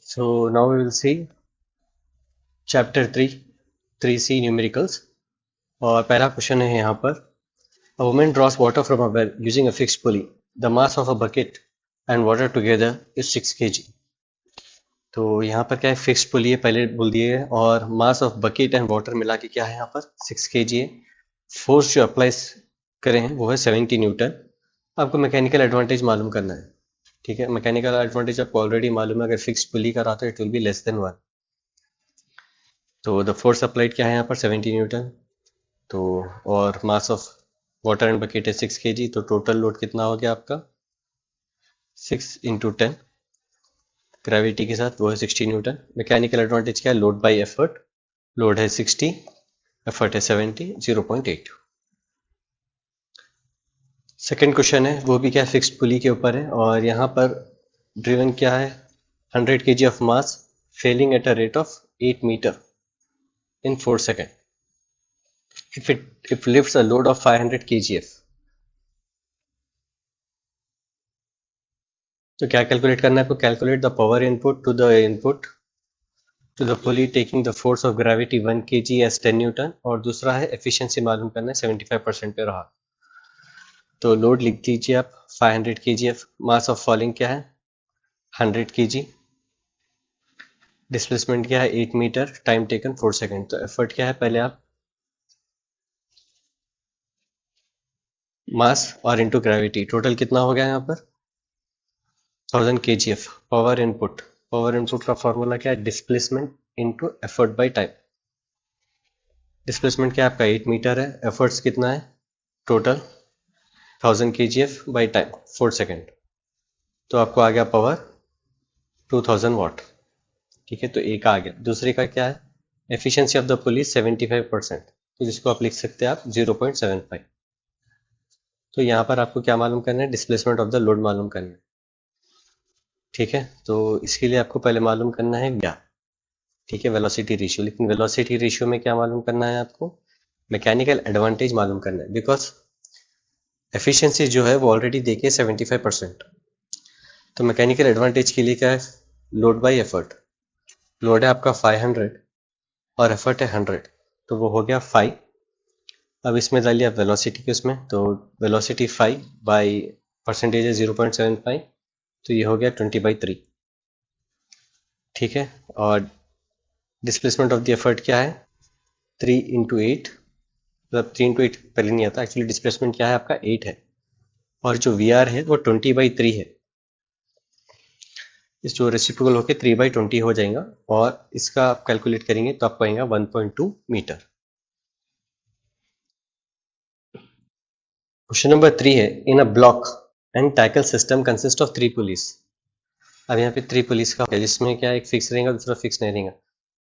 So now we will see chapter 3 3C numericals और पहला question है यहाँ पर A woman draws water from a well using a fixed pulley. The mass of a bucket and water together is 6 kg. तो यहाँ पर क्या है, फिक्स्ड पुली है पहले बोल दिए है और mass of bucket and water मिला के क्या है यहाँ पर 6 kg है. फोर्स जो अप्लाई करें हैं वो है 70 न्यूटन. आपको मैकेनिकल एडवांटेज मालूम करना है. ठीक है, मैकेनिकल एडवांटेज आपको ऑलरेडी मालूम है, अगर फिक्स्ड पुली का रहा तो it will be less than 1. तो द फोर्स अप्लाइड क्या है यहाँ पर 70 न्यूटन. तो और mass of water and bucket है 6 kg. तो टोटल लोड कितना हो गया आपका 6 इंटू 10 ग्रेविटी के साथ, वो है 60 न्यूटन. मैकेनिकल एडवांटेज क्या है, लोड बाय एफर्ट. लोड है 60, एफर्ट है 70, 0.8. सेकेंड क्वेश्चन है वो भी क्या है, फिक्स्ड पुली के ऊपर है और यहाँ पर ड्रिवन क्या है 100 kg of mass falling at a rate of 8 metre in 4 seconds. If lifts a load of 500 kgf. तो क्या कैलकुलेट करना है आपको, calculate the power input to the pulley taking the force of gravity 1 kg as 10 newton और दूसरा है efficiency मालूम करना है 75% पे रहा. तो लोड लिख दीजिए आप 500 kgf. मास ऑफ फॉलिंग क्या है 100 kg. डिस्प्लेसमेंट क्या है 8 मीटर. Time taken 4 second. तो एफर्ट क्या है, पहले आप मास और इनटू ग्रेविटी, टोटल कितना हो गया यहाँ पर 1000 kgf. पावर इनपुट का फॉर्मूला क्या है, displacement into effort by time. Displacement क्या है आपका 8 मीटर है. एफर्ट्स कितना है total 1000 kgf by time 4 second. तो आपको आ गया पावर 2000 वाट. ठीक है, तो ए का आ गया. दूसरे का क्या है, एफिशिएंसी ऑफ द पुली 75%. तो जिसको आप लिख सकते हैं आप 0.75. तो यहाँ पर आपको क्या मालूम करना है, डिस्प्लेसमेंट ऑफ द लोड मालूम करना है. ठीक है, तो इसके लिए आपको पहले मालूम करना है व्या. ठीक है, वेलोसिटी रेशियो. लेकिन वेलोसिटी रेशियो में क्या मालूम करना है आपको, मैकेनिकल एडवांटेज मालूम करना है. बिकॉज एफिशिएंसी जो है वो ऑलरेडी देखिए 75%. तो मैकेनिकल एडवांटेज के लिए क्या है, लोड बाय एफर्ट. लोड है आपका 500 और एफर्ट है 100, तो वो हो गया 5. अब इसमें डालिए आप वेलोसिटी के उसमें, तो वेलोसिटी 5 बाई परसेंटेज है 0.75, तो ये हो गया 20/3. ठीक है, और डिस्प्लेसमेंट ऑफ द एफर्ट क्या है 3 इंटू 8, मतलब 3 इंटू 8 पहले नहीं आता एक्चुअली. डिस्प्लेसमेंट क्या है आपका 8 है और जो वी आर है वो 20/3 है. इस जो रेसिप्रोकल होकर 3/20 हो जाएगा और इसका आप कैलकुलेट करेंगे तो आपको आएगा 1.2 मीटर. क्वेश्चन नंबर 3 है, in a block and tackle system consist of 3 pulleys. अब यहाँ पे 3 पुलिस का है जिसमें क्या एक फिक्स रहेगा दूसरा फिक्स नहीं रहेगा.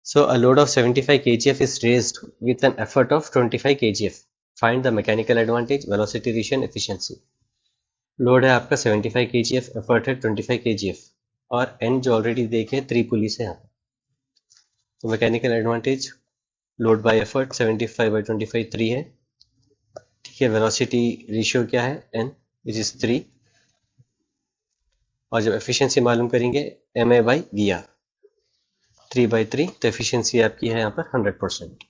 So a load of 75 kgf is raised with an effort of 25 kgf. Find the mechanical advantage, velocity ratio and efficiency. Load है आपका 75 kgf, एफर्ट है 25 kgf और n जो ऑलरेडी देखे 3 पुलिस है यहाँ पे. तो mechanical advantage load by effort 75/25 3 है. ठीक है, वेलोसिटी रेशियो क्या है n विच इज 3 और जब एफिशिएंसी मालूम करेंगे ma/vr 3/3. तो एफिशिएंसी आपकी है यहाँ पर 100%.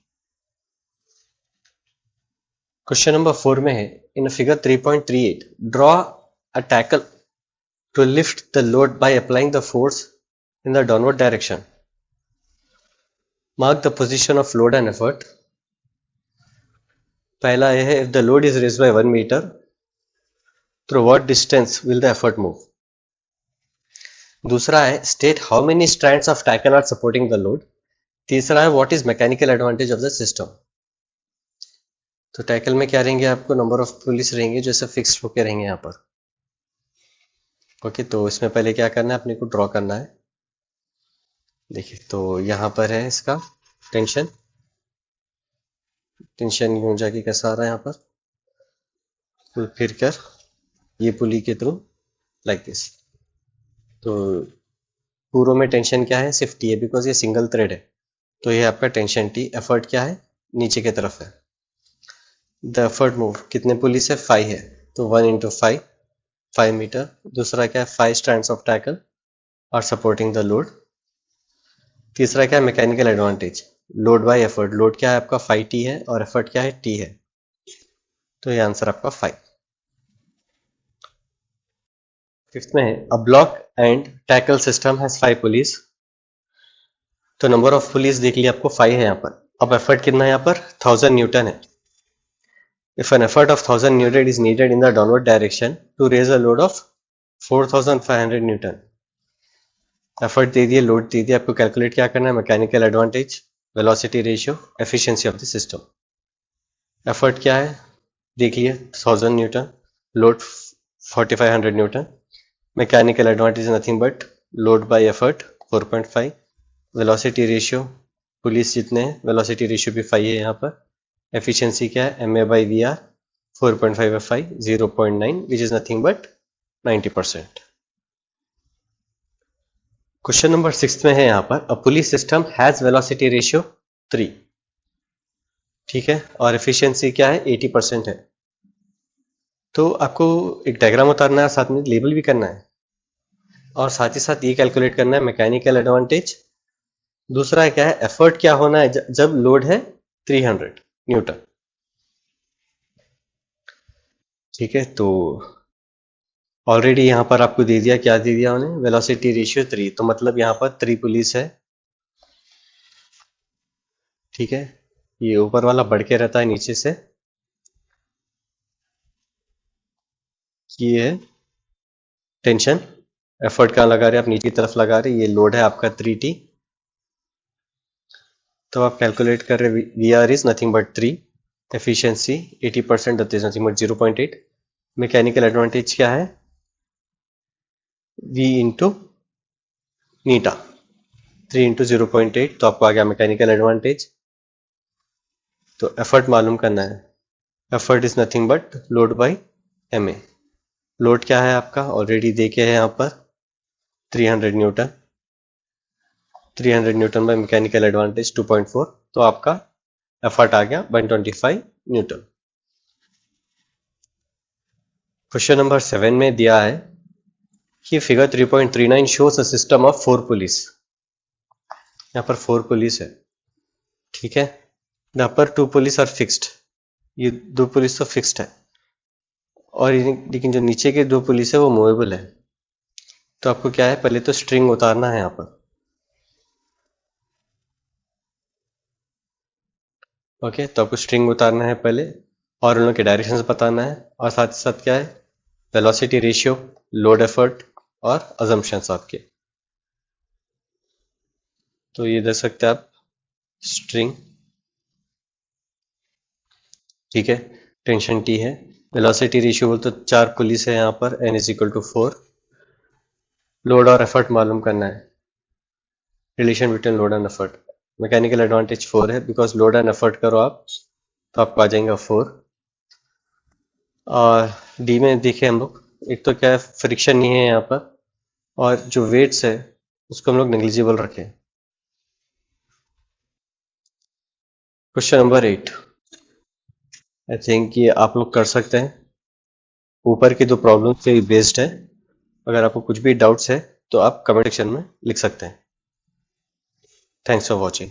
क्वेश्चन नंबर 4 में है, in figure 3.38 draw a tackle to lift the load by applying the force in the downward direction. Mark the position of load and effort. पहला यह है, if the load is raised by 1 metre through what distance will the effort move. दूसरा है, state how many strands of tackle are supporting the load. तीसरा है, what is mechanical advantage of the system. तो tackle में क्या रहेंगे आपको, number of police रहेंगे जो ऐसे फिक्स होके रहेंगे यहाँ पर. ओके, तो इसमें पहले क्या करना है, अपने को ड्रॉ करना है. देखिए, तो यहाँ पर है इसका टेंशन यूं जाके कैसा आ रहा है यहाँ पर, तो फिर कर ये पुली के थ्रू लाइक दिस. तो पूर्व में टेंशन क्या है, सिर्फ टी है बिकॉज ये सिंगल थ्रेड है. तो ये आपका टेंशन टी. एफर्ट क्या है, नीचे की तरफ है. द एफर्ट मूव कितने पुलिस है 5 है, तो 1 इंटू 5 मीटर. दूसरा क्या है 5 strands of tackle are supporting the load. तीसरा क्या है, mechanical advantage, load by effort. Load क्या है आपका 5t है और एफर्ट क्या है t है, तो ये आंसर आपका 5। फिफ्थ में है अ block and tackle system has 5 police. तो नंबर ऑफ पुलिस देख लिया आपको 5 है यहाँ पर। अब एफर्ट कितना है यहाँ पर 1000 न्यूटन है। If an effort of 1000 newton is needed in the downward direction to raise a load of 4500 newton. Effort दे दिए, लोड दे दिया, आपको कैलकुलेट क्या करना है, mechanical advantage, velocity ratio, efficiency of the system. Effort क्या है देख लिए 1000 newton, load 4500 newton. Mechanical advantage nothing but load by effort 4.5। Velocity ratio pulleys जितने हैं, वेलोसिटी रेशियो भी 5 है यहाँ पर। एफिशिएंसी क्या है, M A by V R 4.5 F I 0.9 which is nothing but 90%। Question number 6 में है यहाँ पर a pulleys system has velocity ratio 3, ठीक है, और एफिशिएंसी क्या है 80% है। तो आपको एक डायग्राम उतारना है, साथ में लेबल भी करना है, और साथ ही साथ ये कैलकुलेट करना है मैकेनिकल एडवांटेज। दूसरा है क्या है, एफर्ट क्या होना है जब लोड है 300 न्यूटन, ठीक है। तो ऑलरेडी यहाँ पर आपको दे दिया, क्या दे दिया उन्हें, वेलोसिटी रेशियो 3, तो मतलब यहाँ पर 3 पुलिस है, ठीक है। ये ऊपर वाला बढ़ के रहता है नीचे से, ये है टेंशन। एफर्ट कहाँ लगा रहे हैं आप, नीचे की तरफ लगा रहे हैं, ये लोड है आपका 3t। तो आप कैलकुलेट कर रहे V R is nothing but 3, efficiency 80%, that is nothing but 0.8। Mechanical advantage क्या है, v इंटू नीटा, 3 इंटू 0.8, तो आपको आ गया मैकेनिकल एडवांटेज। तो एफर्ट मालूम करना है, effort is nothing but load by M A. Load क्या है आपका ऑलरेडी देखे है यहाँ पर 300 newton, 300 newton by mechanical advantage 2.4, तो आपका एफर्ट आ गया 125 न्यूटन। क्वेश्चन नंबर 7 में दिया है कि figure 3.39 shows a system of 4 police. यहाँ पर 4 पुलिस है, ठीक है। यहाँ पर 2 पुलिस आर फिक्स्ड, ये 2 पुलिस तो फिक्स्ड है, और लेकिन जो नीचे के 2 पुलिस है वो मूवेबल है। तो आपको क्या है, पहले तो स्ट्रिंग उतारना है यहाँ पर, ओके। तो आपको स्ट्रिंग उतारना है पहले, और उन लोगों के डायरेक्शंस बताना है, और साथ ही साथ क्या है, वेलोसिटी रेशियो, लोड एफर्ट और अजम्पशंस आपके। तो ये दे सकते हैं आप स्ट्रिंग, ठीक है। टेंशन टी है, वेलोसिटी रेशियो बोल तो 4 पुलिस है यहाँ पर, n is equal to 4। Load और एफर्ट मालूम करना है, relation between load and effort. Mechanical advantage 4 है, बिकॉज लोड एंड एफर्ट करो आप तो आपको आ जाएगा 4। और डी में देखे हम लोग, एक तो क्या है, फ्रिक्शन नहीं है यहाँ पर, और जो वेट्स है उसको हम लोग नेग्लिजिबल रखें। क्वेश्चन नंबर 8, आई थिंक ये आप लोग कर सकते हैं, ऊपर की 2 प्रॉब्लम पे बेस्ड है। अगर आपको कुछ भी डाउट्स है तो आप कमेंट सेक्शन में लिख सकते हैं। Thanks for watching.